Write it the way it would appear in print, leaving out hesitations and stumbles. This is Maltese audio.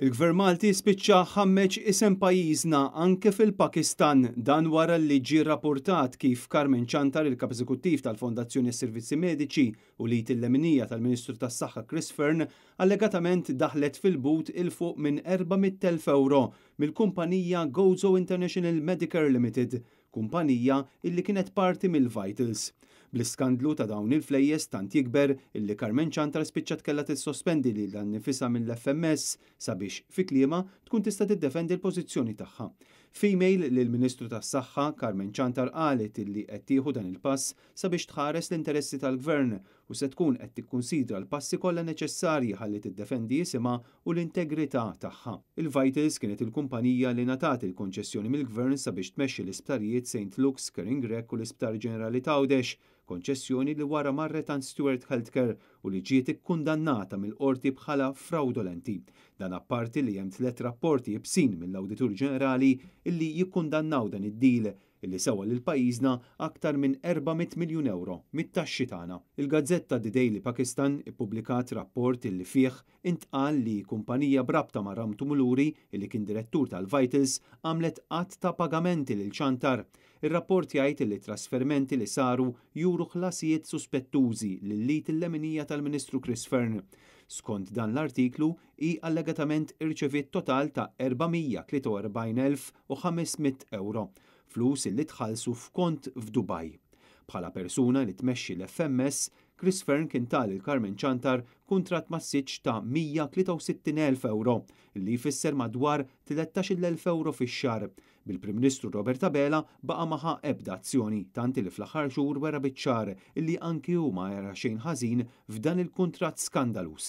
Il-Gvern Malti spiċċa ħammeġ isem pajjiżna anke fil-Pakistan dan wara li ġie rrappurtat kif Carmen Chantar, il-kap eżekuttiv tal-Fondazzjoni s-Servizzi Mediċi u Lit il-Leminija tal-Ministru tas-Saħħa Chris Fearn allegatament daħlet fil-but il fuq minn 400,000 euro mill-kumpanija Gozo International Medicare Limited, kumpanija illi kienet parti mill-Vitals. Bl-iskandlu ta' dawn il-flejjes tant jikber illi Carmen Chantar spiċċat kellha tissospendi lil dan nifisha mill-FMS sabiex fi kliema tkun tista' tiddefendi l-pożizzjoni tagħha. F'email lill-Ministru tas-Saħħa, Carmen Chantar qalet illi qed tieħu dan il-pass sabiex tħares l-interessi tal-Gvern u se tkun qed tikkunsidra l-passi kollha neċessarji ħalli tiddefendi isimha u l-integrità tagħha. Il-Vitals kienet il-kumpanija li ngħatat il-konċessjoni mill-Gvern sabiex tmexxi l-isptarijiet St. Luke's, Caring Grek u l-Isptar Ġenerali Għawdex, konċessjoni li wara marret għand Stewart Healthcare u li ġiet ikkundannata mill-qorti bħala fraudolenti. Dan apparti li hemm 3 rapporti jibsin mill-Awditur Ġenerali illi jikkundannaw dan id-deal illi sewa lil pajjiżna aktar minn 400 miljun euro mit-taxxi tagħna. Il-Gazzetta The Daily Pakistan ippubblikat rapport illi fih intqal li kumpanija brabta ma' Ramtu Muluri illi kien direttur tal-Vitals għamlet qatt ta' pagamenti lil Chantar. Ir-rapport jgħid li trasferimenti li saru juru ħlasijiet suspettużi lil Lit il-Leminija tal-Ministru Chris Fearn. Skont dan l-artiklu hi allegatament irċeviet total ta' 443,500 euro, flus illi tħallsu f'kont f'Dubai. Bħala persuna li tmexxi l-FMS, Chris Fearn kien tal il-Carmen Chantar kuntratt massiġġ ta' 163,000 euro, li jfisser madwar 13,000 euro fix-xahar. Bil-Prim Ministru Robert Abela baqa' maħa ebda azzjoni tant li fl-aħħar xhur wara biċ-ċar illi anki huma jara xejn ħażin f'dan il-kuntratt skandalus.